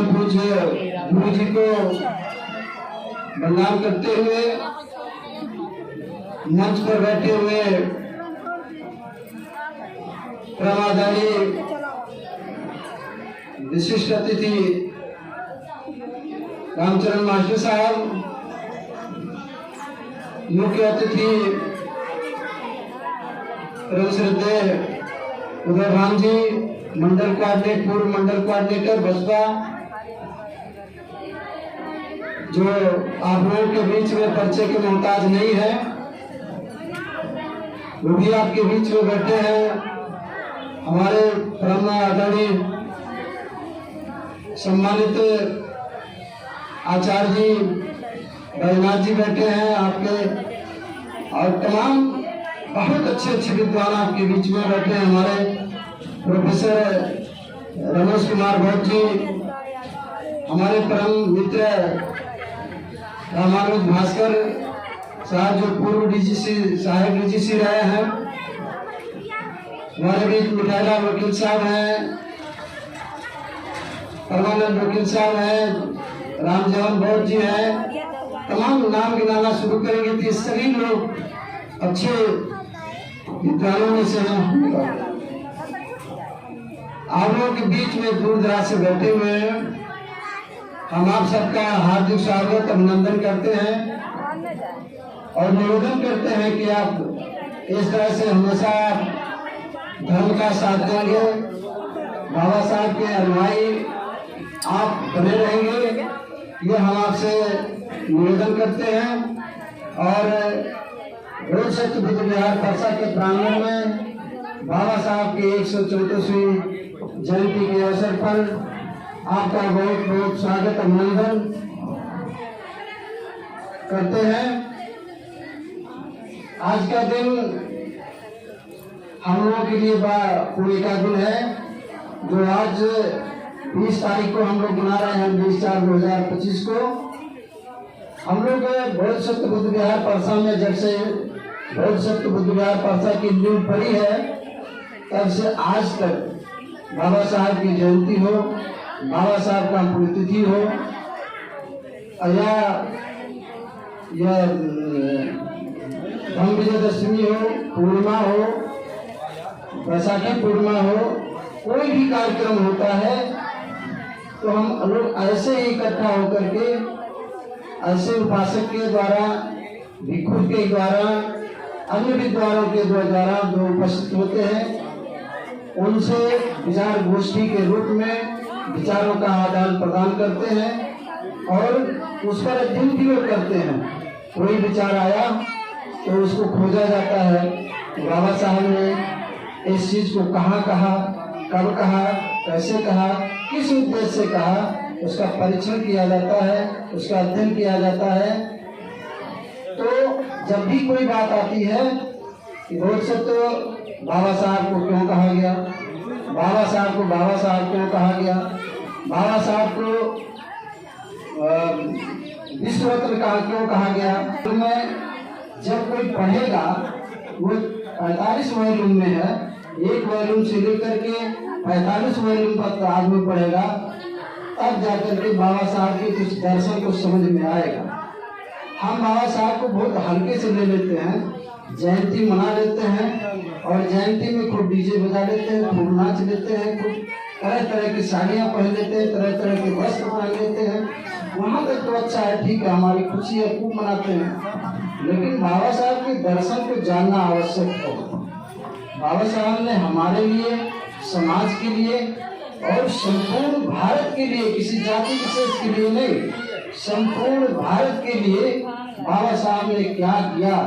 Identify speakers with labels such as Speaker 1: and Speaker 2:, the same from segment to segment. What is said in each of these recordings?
Speaker 1: परम पूज्य गुरु जी को प्रणाम करते हुए मंच पर बैठे हुए परमाधारी विशिष्ट अतिथि रामचरण मास्टर साहब, मुख्य अतिथि परम श्रद्धेय उदय राम जी, मंडल कोऑर्डिनेटर, पूर्व मंडल कोऑर्डिनेटर बसपा, जो आप लोगों के बीच में परिचय के मोहताज नहीं है, वो भी आपके बीच में बैठे हैं। हमारे परम आदरणीय सम्मानित आचार्य जी बैजनाथ जी बैठे हैं आपके, और तमाम बहुत अच्छे अच्छे विद्वान आपके बीच में बैठे हैं। हमारे प्रोफेसर रमेश कुमार भट्ट जी, हमारे परम मित्र रामानुज भास्कर साहब, जो पूर्व डीजीसी सहायक डीजीसी रहे हैं। हमारे बीच मिठाईलाल वकील साहब हैं, परमानंद वकील साहब हैं, रामजवन भट्ट जी हैं। तमाम नाम गिनाना शुरू करेंगे तो सभी लोग अच्छे विद्वानों में से हैं। आप लोगों के बीच में दूर दराज से बैठे हुए हैं। हम आप सबका हार्दिक स्वागत अभिनंदन करते हैं और निवेदन करते हैं कि आप इस तरह से हमेशा धर्म का साथ देंगे, बाबा साहब के अनुयायी आप बने रहेंगे, ये हम आपसे निवेदन करते हैं। और रोज सत्य बुद्ध विहार परसा के प्रांगण में बाबा साहब की 134वीं जयंती के अवसर पर आपका बहुत बहुत स्वागत अभिनंदन करते हैं। आज का दिन हम लोगों के लिए पूरी का दिन है, जो आज 20 तारीख को हम लोग मना रहे हैं, 20/4/2025 को। हम लोग बौद्ध सत्य बुद्ध विहार परसा में जब से बौद्ध सत्य बुद्ध विहार परसा की नींव पड़ी है, तब से आज तक बाबा साहब की जयंती हो, बाबा साहब का पुण्यतिथि हो, या धम्म विजयदशमी हो, पूर्णिमा हो, वैशाखी पूर्णिमा हो, कोई भी कार्यक्रम होता है तो हम लोग ऐसे ही इकट्ठा होकर के, ऐसे उपासक के द्वारा, भिक्षु के द्वारा, अन्य विद्वानों के द्वारा जो उपस्थित होते हैं, उनसे विचार गोष्ठी के रूप में विचारों का आदान प्रदान करते हैं और उस पर अध्ययन भी लोग करते हैं। कोई विचार आया तो उसको खोजा जाता है, बाबा साहब ने इस चीज को कहाँ कहा, कब कहा, कैसे कहा, किस उद्देश्य से कहा, उसका परीक्षण किया जाता है, उसका अध्ययन किया जाता है। तो जब भी कोई बात आती है कि रोज से तो बाबा साहब को क्यों कहा गया, बाबा साहब को बाबा साहब क्यों कहा गया, बाबा साहब को विश्व रत्न क्यों कहा गया। तो मैं जब कोई पढ़ेगा, वो 45 वॉल्यूम में है, एक वॉल्यूम से लेकर के 45 वॉल्यूम तक आदमी पढ़ेगा, तब जाकर के बाबा साहब के कुछ दर्शन को समझ में आएगा। हम बाबा साहब को बहुत हल्के से ले लेते हैं, जयंती मना लेते हैं और जयंती में खूब डीजे बजा लेते हैं, खूब नाच लेते हैं, खूब तरह तरह की साड़ियाँ पहन लेते हैं, तरह तरह के वस्त्र पहन लेते हैं। वहाँ तक तो अच्छा है, ठीक है, हमारी खुशी है, खूब मनाते हैं। लेकिन बाबा साहब के दर्शन को जानना आवश्यक है। बाबा साहब ने हमारे लिए, समाज के लिए और संपूर्ण भारत के लिए, किसी जाति विशेष के लिए नहीं, संपूर्ण भारत के लिए बाबा साहब ने क्या किया।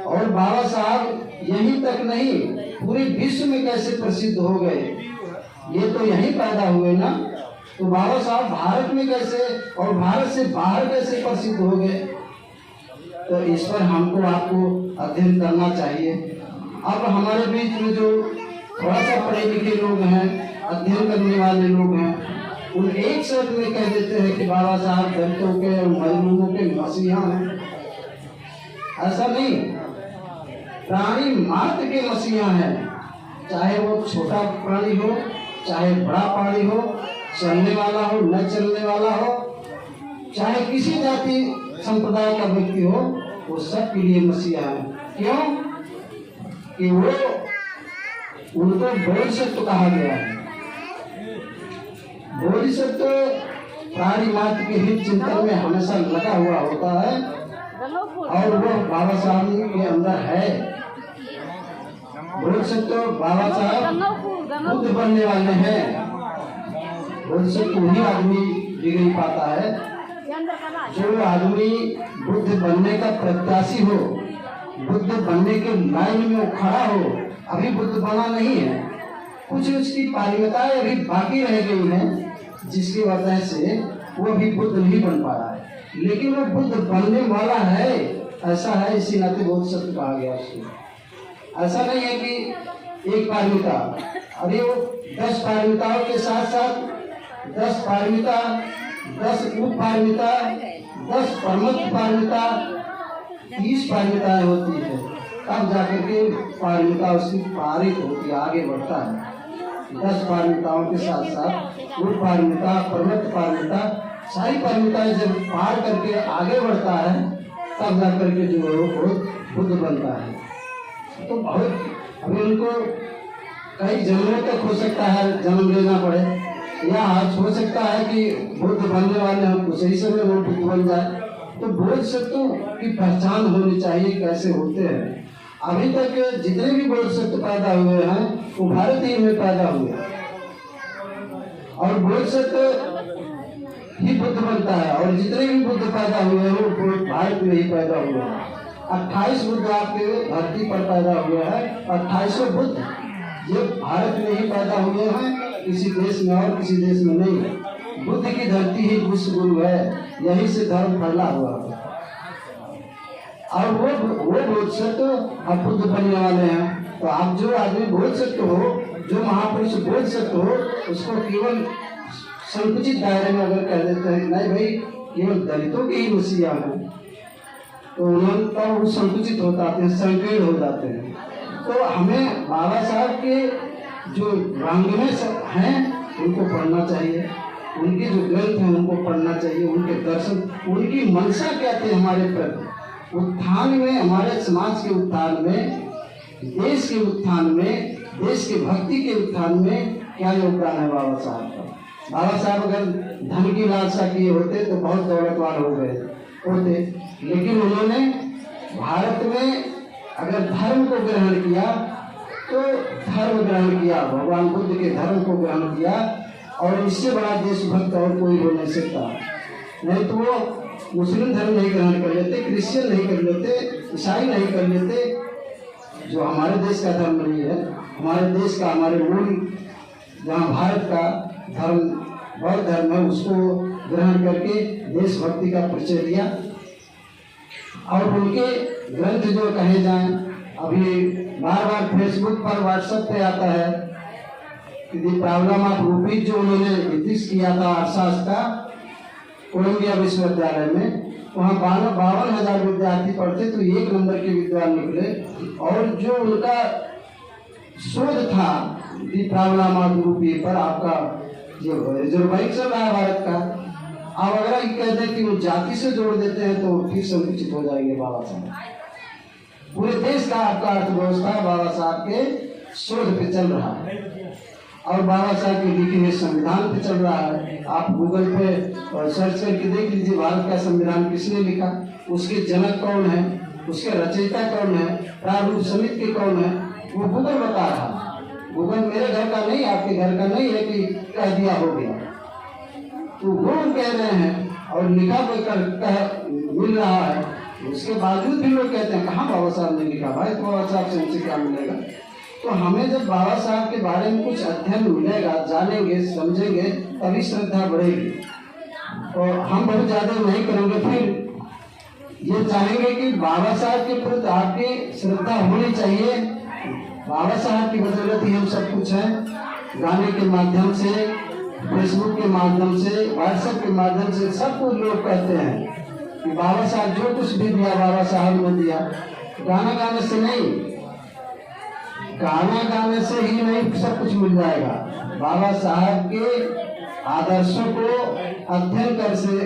Speaker 1: और बाबा साहब यहीं तक नहीं, पूरे विश्व में कैसे प्रसिद्ध हो गए, ये तो यहीं पैदा हुए ना। तो बाबा साहब भारत में कैसे और भारत से बाहर कैसे प्रसिद्ध हो गए, तो इस पर हमको आपको अध्ययन करना चाहिए। अब हमारे बीच में जो थोड़ा सा पढ़े लिखे लोग हैं, अध्ययन करने वाले लोग हैं, उन एक शब्द में कह देते हैं कि बाबा साहब दलितों के और मजलूमों के मसीहा हैं। ऐसा नहीं, प्राणी मात्र के मसीहा हैं, चाहे वो छोटा प्राणी हो, चाहे बड़ा प्राणी हो, चलने वाला हो न चलने वाला हो, चाहे किसी जाति संप्रदाय का व्यक्ति हो, वो सबके लिए मसीहा है। क्यों कि वो उनको बोधिसत्व कहा गया है। बोधिसत्व प्राणी मात्र के हित चिंतन में हमेशा लगा हुआ होता है और वो बाबा साहब के अंदर है। बोधिसत्व बाबा साहब बुद्ध बनने वाले हैं। बोधिसत्व वही आदमी डिग्री पाता है जो आदमी बुद्ध बनने का प्रत्याशी हो, बुद्ध बनने के लाइन में वो खड़ा हो। अभी बुद्ध बना नहीं है, कुछ उसकी पारंगताएं अभी बाकी रह गई हैं, जिसकी वजह से वो अभी बुद्ध नहीं बन पाया है, लेकिन वो बुद्ध बनने वाला है। ऐसा है, इसी नाते बोधिसत्व कहा गया उसको। ऐसा नहीं है कि एक पारमिता, अरे वो 10 पारमिताओं के साथ साथ 10 पारमिता, 10 उप पारमिता, 10 प्रमुख पारमिता, 30 पारमिताएं होती है, तब जाकर के पारमिता उसकी पारित होती है, आगे बढ़ता है। 10 पारमिताओं के साथ साथ उप पारमिता, प्रमुख पारमिता, सारी पारमिताएं जब पार करके आगे बढ़ता है, तब जाकर के जो वो बुद्ध बनता है। तो बहुत अभी उनको कई जन्मों तक हो सकता है जन्म लेना पड़े, या हो सकता है कि बुद्ध बनने वाले हम सही समय वो बुद्ध बन जाए। तो बोधिसत्व की पहचान होनी चाहिए, कैसे होते हैं। अभी तक जितने भी बोधिसत्व पैदा हुए हैं वो भारत ही में पैदा हुए, और बोधिसत्व ही बुद्ध बनता है, और जितने भी बुद्ध पैदा हुए हैं वो भारत में ही पैदा हुए हैं। 28 बुद्ध आपके धरती पर पैदा हुए हैं, 28 बुद्ध ये भारत में ही पैदा हुए हैं, किसी देश में और किसी देश में नहीं। बुद्ध की धरती ही विश्व गुरु है, यहीं से धर्म फैला हुआ है। और वो बोधिसत्व अब बुद्ध बनने वाले हैं। तो आप जो आदमी बोधिसत्व हो, जो महापुरुष बोधिसत्व हो, उसको केवल संकुचित दायरे में अगर कह देते हैं नहीं भाई केवल दलितों के ही मसीहा हैं, तो उन्होंने तब वो संकुचित हो जाते हैं, संकीर्ण हो जाते हैं। तो हमें बाबा साहब के जो वांग्मय हैं उनको पढ़ना चाहिए, उनके जो ग्रंथ हैं उनको पढ़ना चाहिए, उनके दर्शन, उनकी मंशा क्या थी हमारे प्रति उत्थान में, हमारे समाज के उत्थान में, देश के उत्थान में, देश के भक्ति के उत्थान में क्या योगदान है बाबा साहब का। बाबा साहब अगर धन की लालसा किए होते तो बहुत दौलतवान हो गए होते, लेकिन उन्होंने भारत में अगर धर्म को ग्रहण किया तो धर्म ग्रहण किया, भगवान बुद्ध के धर्म को ग्रहण किया, और इससे बड़ा देशभक्त और कोई हो नहीं सकता। नहीं तो वो मुस्लिम धर्म नहीं ग्रहण कर लेते, क्रिश्चियन नहीं कर लेते, ईसाई नहीं कर लेते, जो हमारे देश का धर्म नहीं है। हमारे देश का, हमारे मूल जहाँ भारत का धर्म बौद्ध धर्म है, उसको ग्रहण करके देशभक्ति का परिचय दिया। और उनके ग्रंथ जो कहे जाएं, अभी बार बार फेसबुक पर, व्हाट्सएप पे आता है कि द प्रॉब्लम ऑफ रूपीज, जो उन्होंने एथिक्स किया था अर्थशास्त्र का कोलंबिया विश्वविद्यालय में, वहाँ 52,000 विद्यार्थी पढ़ते तो 1 नंबर के विद्वान निकले। और जो उनका शोध था द प्रॉब्लम ऑफ रूपी पर, आपका जो रिजर्व बैंक चल रहा है भारत का, अब अगर कह दें कि वो जाति से जोड़ देते हैं तो फिर संकुचित हो जाएंगे बाबा साहब। पूरे देश का आपका अर्थव्यवस्था बाबा साहब के शोध पे चल रहा है, और बाबा साहब के लिखे हुए संविधान पे चल रहा है। आप गूगल पे सर्च करके देख लीजिए भारत का संविधान किसने लिखा, उसके जनक कौन है, उसके रचयिता कौन है, प्रारूप समिति के कौन है, वो गूगल बता रहा है। गूगल मेरे घर का नहीं, आपके घर का नहीं है कि कह दिया हो गया, तो वो कह रहे हैं और लिखा मिल रहा है। उसके बावजूद भी लोग कहते हैं कहाँ बाबा साहब ने लिखा, भाई बाबा साहब से हमसे क्या मिलेगा। तो हमें जब बाबा साहब के बारे में कुछ अध्ययन मिलेगा, जानेंगे, समझेंगे, तभी श्रद्धा बढ़ेगी। और हम बहुत ज़्यादा नहीं करेंगे, फिर ये चाहेंगे कि बाबा साहब के प्रति आपकी श्रद्धा होनी चाहिए। बाबा साहब की बदौलत ही हम सब कुछ है। गाने के माध्यम से, फेसबुक के माध्यम से, व्हाट्सएप के माध्यम से सब कुछ लोग कहते हैं कि बाबा साहब जो कुछ भी दिया बाबा साहब ने दिया। गाना गाने से नहीं, गाना गाने से ही नहीं सब कुछ मिल जाएगा। बाबा साहब के आदर्शों को अध्ययन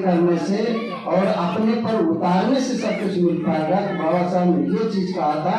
Speaker 1: करने से और अपने पर उतारने से सब कुछ मिल पाएगा। तो बाबा साहब ने ये चीज कहा था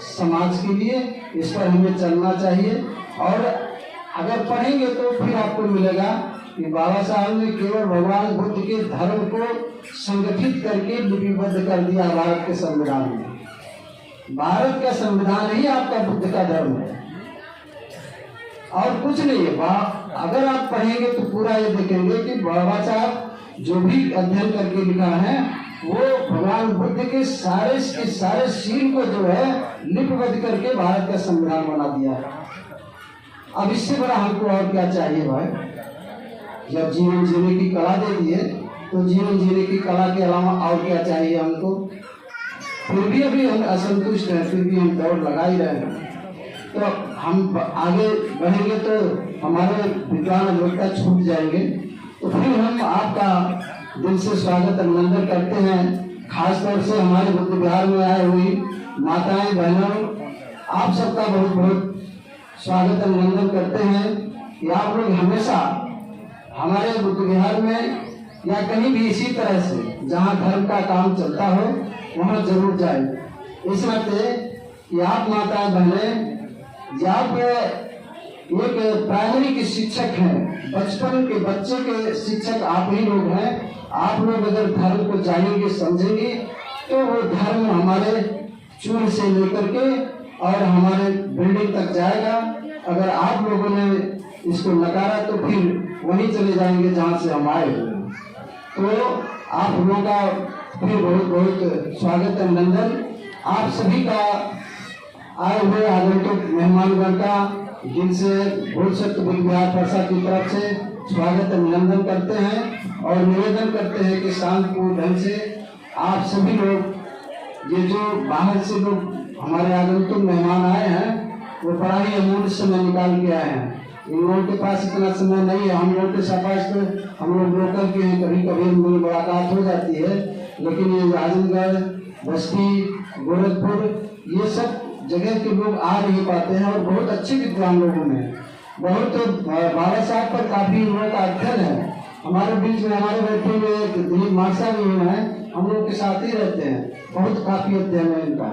Speaker 1: समाज के लिए, इस पर हमें चलना चाहिए। और अगर पढ़ेंगे तो फिर आपको मिलेगा कि बाबा साहब ने केवल भगवान बुद्ध के धर्म को संगठित करके लिपिबद्ध कर दिया भारत के संविधान में। भारत का संविधान ही आपका बुद्ध का धर्म है और कुछ नहीं है। अगर आप पढ़ेंगे तो पूरा ये देखेंगे कि बाबा साहब जो भी अध्ययन करके लिखा है वो भगवान बुद्ध के सारे शील को जो है लिपिबद्ध करके भारत का संविधान बना दिया है। अब इससे बड़ा हमको और क्या चाहिए भाई? जब जीवन जीने की कला दे दिए तो जीवन जीने की कला के अलावा और क्या चाहिए हमको? फिर भी अभी हम असंतुष्ट हैं, फिर भी हम दौड़ लगा ही रहे हैं। तो हम आगे बढ़ेंगे तो हमारे विद्वान अभिवक्ता छूट जाएंगे। तो फिर हम आपका दिल से स्वागत अभिनंदन करते हैं। खासतौर से हमारे बुद्ध विहार में आए हुई माताएं बहनों, आप सबका बहुत बहुत स्वागत अभिनंदन करते हैं कि आप लोग हमेशा हमारे बुद्ध विहार में या कहीं भी इसी तरह से जहाँ धर्म का काम चलता हो वहाँ जरूर जाए। इस नाते कि आप माताएं बहनें, आप एक प्राइमरी के शिक्षक हैं, बचपन के बच्चे के शिक्षक आप ही लोग हैं। आप लोग अगर धर्म को जानेंगे समझेंगे तो वो धर्म हमारे चूल से लेकर के और हमारे बिल्डिंग तक जाएगा। अगर आप लोगों ने इसको नकारा तो फिर वहीं चले जाएंगे जहाँ से हम आए हुए। तो आप लोगों का फिर बहुत बहुत स्वागत अभिनंदन। आप सभी का आए हुए आगंतुक मेहमानगण का दिल से बोधिसत्व बुद्ध विहार परसा की तरफ से स्वागत अभिनंदन करते हैं और निवेदन करते हैं कि शांतिपूर्ण ढंग से आप सभी लोग, ये जो बाहर से लोग हमारे आगंतुक मेहमान आए हैं वो बड़ा ही अमूल्य समय निकाल के आए हैं। इन लोगों के पास इतना समय नहीं है। हम लोगों के पास तो हम लोग लोकल के हैं, कभी कभी मुलाकात हो जाती है, लेकिन ये आजमगढ़, बस्ती, गोरखपुर, ये सब जगह के लोग आ नहीं पाते हैं और बहुत अच्छे विद्वान लोगों में बहुत बाबा साहब पर काफी लोगों का अध्ययन है। हमारे बीच में हमारे बैठे हुए दिलीप मार्सा भी हैं, हम लोग के साथ ही रहते हैं, बहुत काफी अध्ययन है इनका।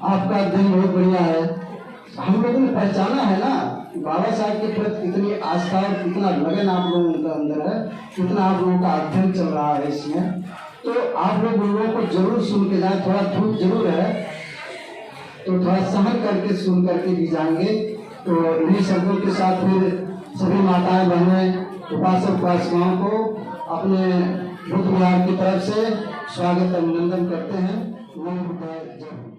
Speaker 1: आपका अध्ययन बहुत बढ़िया है। हम लोगों ने पहचाना है ना बाबा साहब के प्रति कितनी आस्था और कितना लगन आप लोगों के अंदर है, कितना आप लोगों का अध्ययन चल रहा है इसमें। तो आप लोग उन लोगों को जरूर सुन के जाए। थोड़ा धूप जरूर है तो थोड़ा सहन करके सुन करके भी जाएंगे। तो इन्हीं शब्दों के साथ फिर सभी माताएं बहनें उपासक उपासिकाओं को अपने बुद्ध विहार की तरफ से स्वागत अभिनंदन करते हैं। नमो बुद्धाय, जय हिंद।